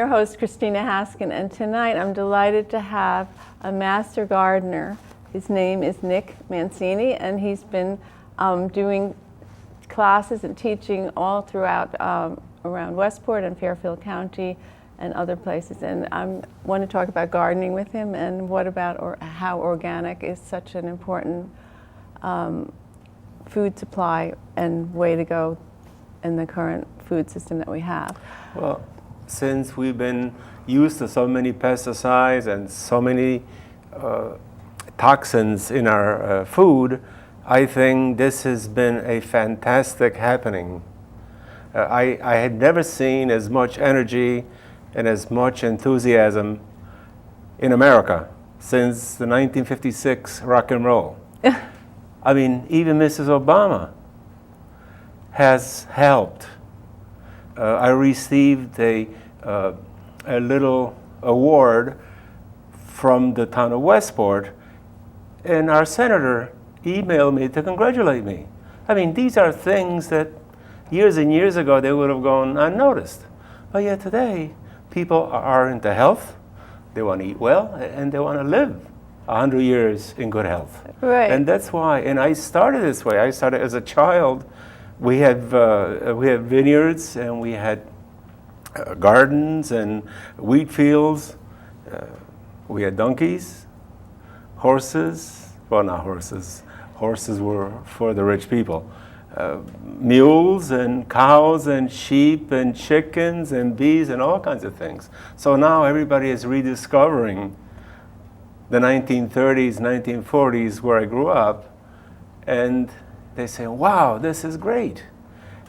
your host, Christina Haskin, and tonight I'm delighted to have a master gardener. His name is Nick Mancini, and he's been doing classes and teaching all throughout around Westport and Fairfield County and other places. And I want to talk about gardening with him and how organic is such an important food supply and way to go in the current food system that we have. Well, since we've been used to so many pesticides and so many toxins in our food, I think this has been a fantastic happening. I had never seen as much energy and as much enthusiasm in America since the 1956 rock and roll. I mean, even Mrs. Obama has helped. I received a little award from the town of Westport, and our senator emailed me to congratulate me. I mean, these are things that years and years ago they would have gone unnoticed. But yet today, people are into health, they want to eat well, and they want to live 100 years in good health. Right. And that's why, and I started this way. I started as a child. We had vineyards, and we had gardens and wheat fields. We had donkeys, horses. Well, not horses. Horses were for the rich people. Mules and cows and sheep and chickens and bees and all kinds of things. So now everybody is rediscovering the 1930s, 1940s where I grew up, and they say, wow, this is great.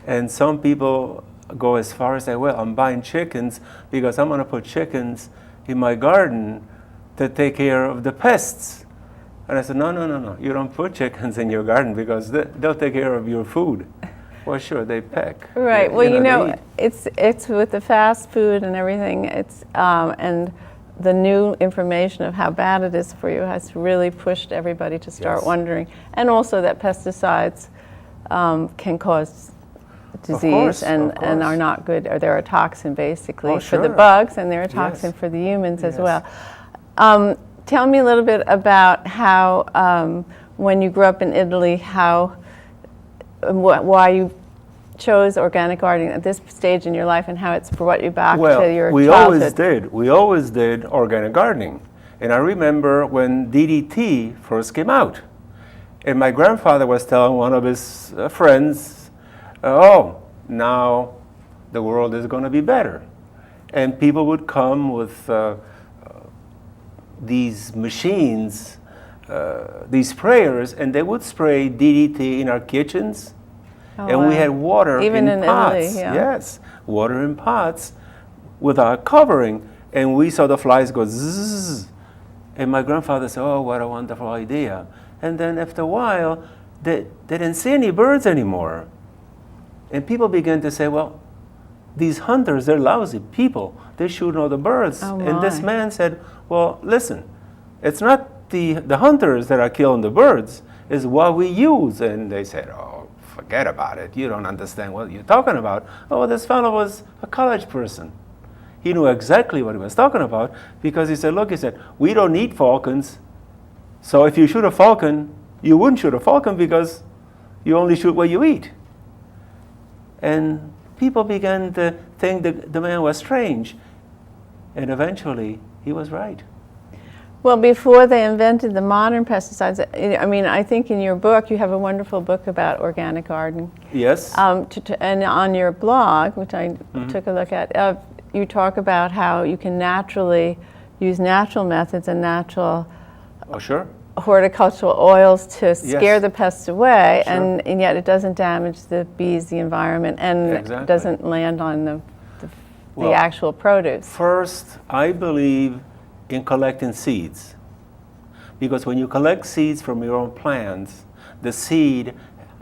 And some people go as far as say, well, I'm buying chickens because I'm going to put chickens in my garden to take care of the pests. And I said, no, you don't put chickens in your garden because they'll take care of your food. Well, sure, they peck. Right. Well, it's with the fast food and everything. And the new information of how bad it is for you has really pushed everybody to start wondering. And also that pesticides can cause disease and are not good, or they're a toxin basically for the bugs, and they're a toxin for the humans as well. Tell me a little bit about how, when you grew up in Italy, why you chose organic gardening at this stage in your life, and how it's brought you back to your childhood. We always did organic gardening. And I remember when DDT first came out, and my grandfather was telling one of his friends, oh, now the world is going to be better. And people would come with these machines, these sprayers, and they would spray DDT in our kitchens. We had water even in pots. Italy, Yes, water in pots without covering. And we saw the flies go zzz. And my grandfather said, oh, what a wonderful idea. And then after a while, they didn't see any birds anymore. And people began to say, well, these hunters, they're lousy people. They shoot all the birds. And this man said, well, listen, it's not the hunters that are killing the birds, it's what we use. And they said, oh, forget about it. You don't understand what you're talking about. Oh, this fellow was a college person. He knew exactly what he was talking about because he said, look, he said, we don't eat falcons. So if you shoot a falcon, you wouldn't shoot a falcon because you only shoot what you eat. And people began to think that the man was strange. And eventually, he was right. Well, before they invented the modern pesticides, I mean, I think in your book, you have a wonderful book about organic gardening. Yes. And on your blog, which I took a look at, you talk about how you can naturally use natural methods and natural horticultural oils to scare the pests away, and yet it doesn't damage the bees, the environment, and doesn't land on the actual produce. First, I believe in collecting seeds. Because when you collect seeds from your own plants, the seed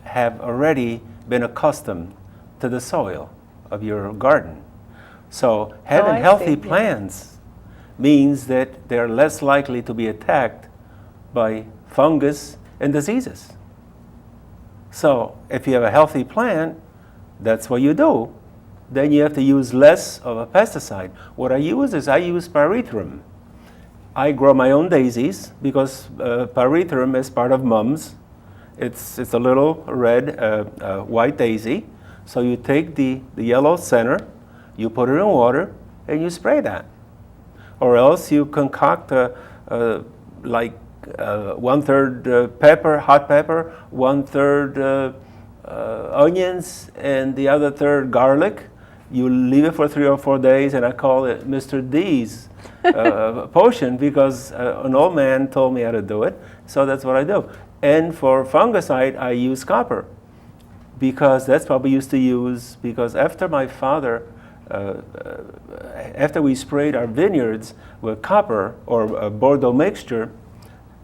have already been accustomed to the soil of your garden. So having healthy plants means that they're less likely to be attacked by fungus and diseases. So if you have a healthy plant, that's what you do. then you have to use less of a pesticide. What I use is I use pyrethrum. I grow my own daisies because pyrethrum is part of mums. It's a little red, white daisy. So you take the yellow center, you put it in water, and you spray that. Or else you concoct like 1/3 pepper, hot pepper, 1/3 onions, and the other third garlic. You leave it for 3 or 4 days, and I call it Mr. D's potion because an old man told me how to do it, so that's what I do. And for fungicide, I use copper because that's what we used to use. Because after my father, after we sprayed our vineyards with copper or a Bordeaux mixture,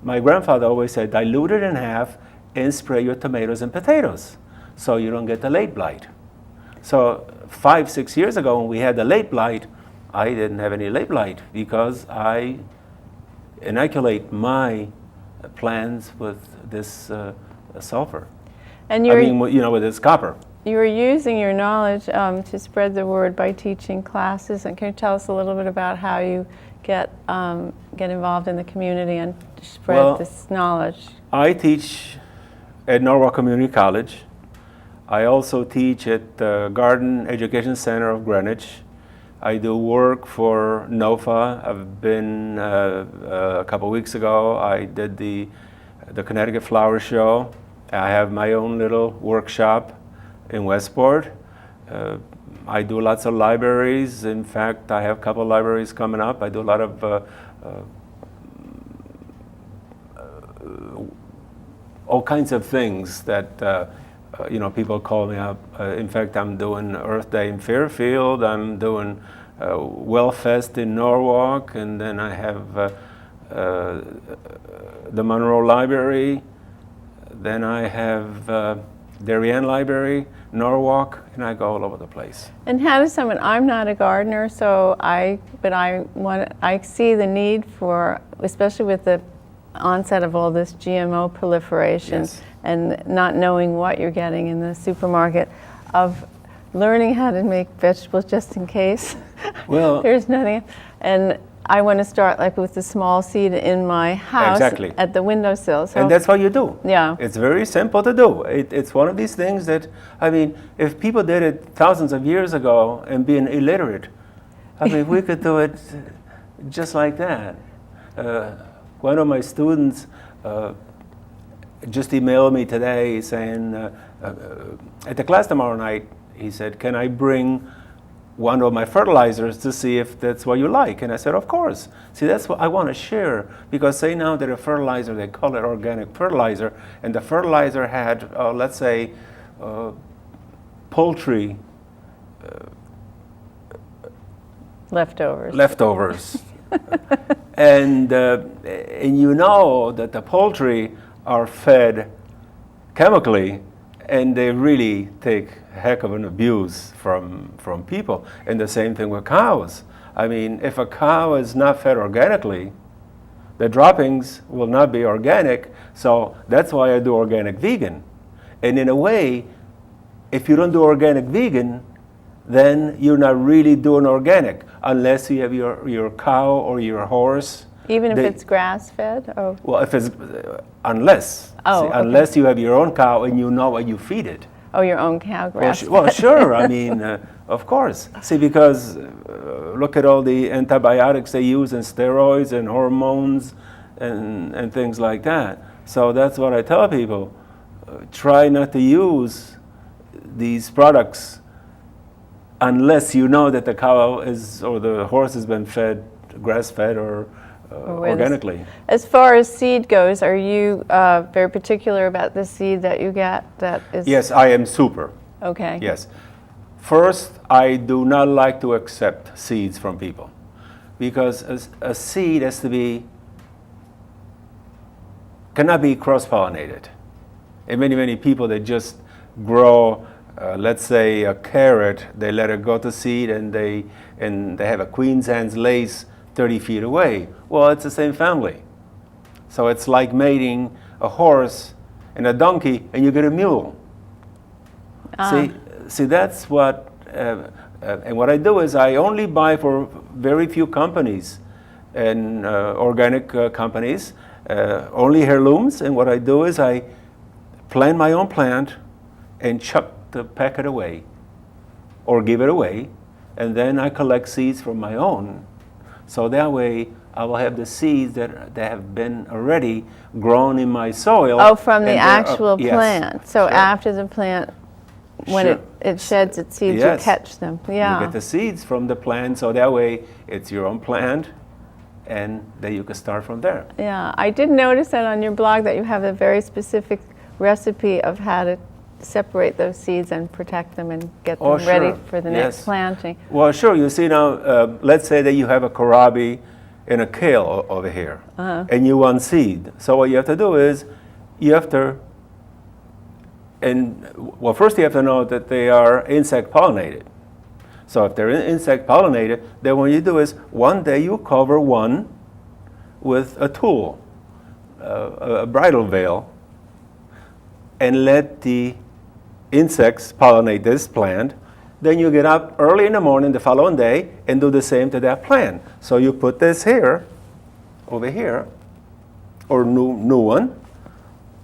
my grandfather always said, dilute it in half and spray your tomatoes and potatoes so you don't get the late blight. So 5, 6 years ago when we had the late blight, I didn't have any late blight because I inoculate my plants with this sulfur. And with this copper. you're using your knowledge to spread the word by teaching classes. And can you tell us a little bit about how you get involved in the community and spread this knowledge? I teach at Norwalk Community College. I also teach at the Garden Education Center of Greenwich. I do work for NOFA. I've been, a couple weeks ago, I did the Connecticut Flower Show. I have my own little workshop in Westport. I do lots of libraries. In fact, I have a couple of libraries coming up. I do a lot of all kinds of things that people call me up. In fact, I'm doing Earth Day in Fairfield. I'm doing Wellfest in Norwalk, and then I have the Monroe Library. Then I have Darien Library, Norwalk, and I go all over the place. And how does someone? I'm not a gardener, so I see the need for, especially with the onset of all this GMO proliferation. Yes. And not knowing what you're getting in the supermarket, of learning how to make vegetables just in case. Well, there's nothing. And I want to start like with the small seed in my house. Exactly. At the windowsill. So, and that's what you do. Yeah. It's very simple to do. It's one of these things that, if people did it thousands of years ago and being illiterate, we could do it just like that. One of my students just emailed me today saying, at the class tomorrow night, he said, can I bring one of my fertilizers to see if that's what you like? And I said, of course. See, that's what I want to share, because say now that a fertilizer, they call it organic fertilizer, and the fertilizer had, let's say, poultry leftovers. And you know that the poultry are fed chemically, and they really take a heck of an abuse from people. And the same thing with cows. If a cow is not fed organically, the droppings will not be organic. So that's why I do organic vegan. And in a way, if you don't do organic vegan, then you're not really doing organic, unless you have your cow or your horse. Even if it's grass-fed? Oh. Well, if it's, unless. Oh, okay. Unless you have your own cow and you know what you feed it. Oh, your own cow grass-fed. Well, sure. Of course. See, because look at all the antibiotics they use and steroids and hormones and things like that. So that's what I tell people. Try not to use these products unless you know that the cow is, or the horse has been fed, grass-fed or organically. As far as seed goes, are you very particular about the seed that you get? That is. Yes, I am super. Okay. Yes. First, I do not like to accept seeds from people, because a seed has to be, cannot be cross-pollinated. And many people that just grow, let's say a carrot, they let it go to seed, and they have a Queen's Anne's lace 30 feet away. Well, it's the same family. So it's like mating a horse and a donkey, and you get a mule. See, that's what And what I do is I only buy for very few companies and organic companies, only heirlooms. And what I do is I plant my own plant and chuck the packet away or give it away. And then I collect seeds from my own. So that way I will have the seeds that have been already grown in my soil. Oh, from the and actual yes, plant. So sure. after the plant, when Sure. it sheds its seeds, Yes. you catch them. Yeah. You get the seeds from the plant, so that way it's your own plant, and then you can start from there. Yeah, I did notice that on your blog that you have a very specific recipe of how to separate those seeds and protect them and get them Oh, ready sure. for the Yes. next planting. Well, sure. You see now, let's say that you have a kohlrabi and a kale over here, and you want seed. So what you have to do is, you have to, well, first you have to know that they are insect pollinated. So if they're insect pollinated, then what you do is, one day you cover one with a tulle, a bridal veil, and let the insects pollinate this plant. Then you get up early in the morning the following day and do the same to that plant. So you put this here, over here, or new one.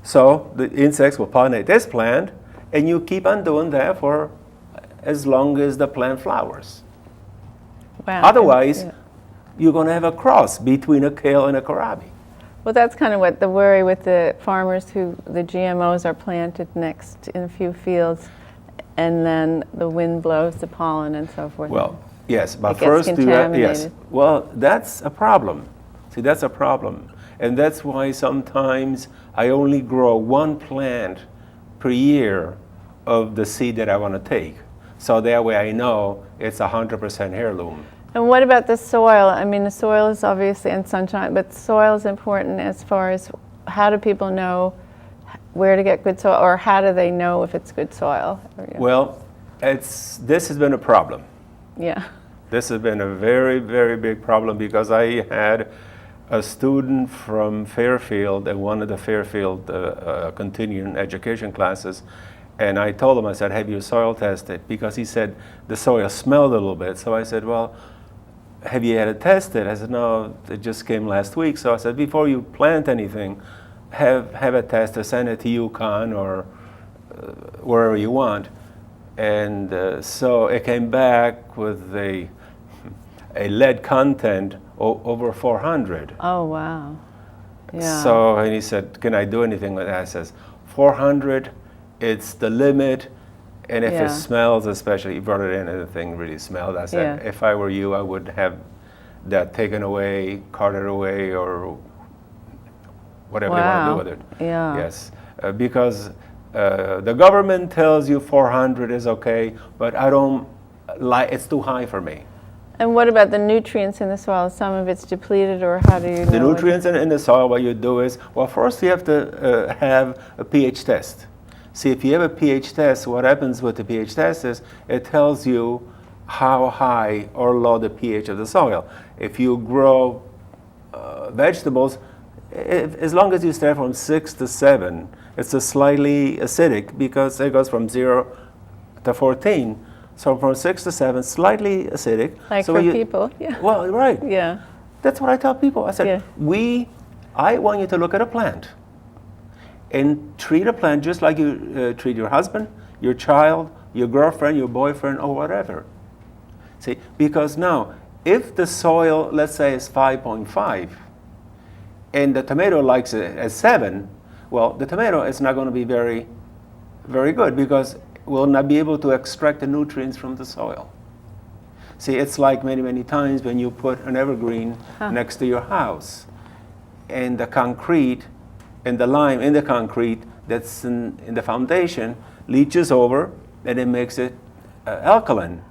So the insects will pollinate this plant, and you keep on doing that for as long as the plant flowers. Wow. Otherwise, Yeah. you're going to have a cross between a kale and a kohlrabi. Well, that's kind of what the worry with the farmers who the GMOs are planted next in a few fields, and then the wind blows the pollen and so forth. Well, yes, but It gets first do that. Yes. contaminated. Well, that's a problem. See, that's a problem, and that's why sometimes I only grow one plant per year of the seed that I want to take. So that way I know it's 100% heirloom. And what about the soil? I mean, the soil is obviously in sunshine, but soil is important as far as how do people know where to get good soil, or how do they know if it's good soil? Well, this has been a problem. Yeah. This has been a very, very big problem because I had a student from Fairfield in one of the Fairfield continuing education classes, and I told him, I said, have you soil tested? Because he said the soil smelled a little bit. So I said, well, have you had it tested? I said, no, it just came last week. So I said, before you plant anything, have it tested, send it to UConn or wherever you want. And so it came back with a lead content over 400. Oh, wow. Yeah. So, and he said, can I do anything with that? I says, 400, it's the limit. And if Yeah. it smells, especially, you brought it in and the thing really smelled. I said, Yeah. if I were you, I would have that taken away, carted away, or whatever they want to do with it. Yeah. Yes, because the government tells you 400 is okay, but I don't like, it's too high for me. And what about the nutrients in the soil? Some of it's depleted, or how do you know? The nutrients in the soil, what you do is, well, first you have to have a pH test. See, if you have a pH test, what happens with the pH test is it tells you how high or low the pH of the soil. If you grow vegetables, as long as you start from 6 to 7, it's a slightly acidic because it goes from 0 to 14. So from 6 to 7, slightly acidic. Like so for people, yeah. Well, right. Yeah. That's what I tell people. I said, Yeah. I want you to look at a plant and treat a plant just like you treat your husband, your child, your girlfriend, your boyfriend, or whatever. See, because now, if the soil, let's say, is 5.5, and the tomato likes it at 7, well, the tomato is not going to be very, very good because we'll not be able to extract the nutrients from the soil. See, it's like many, many times when you put an evergreen next to your house, and the concrete and the lime in the concrete that's in the foundation leaches over, and it makes it alkaline.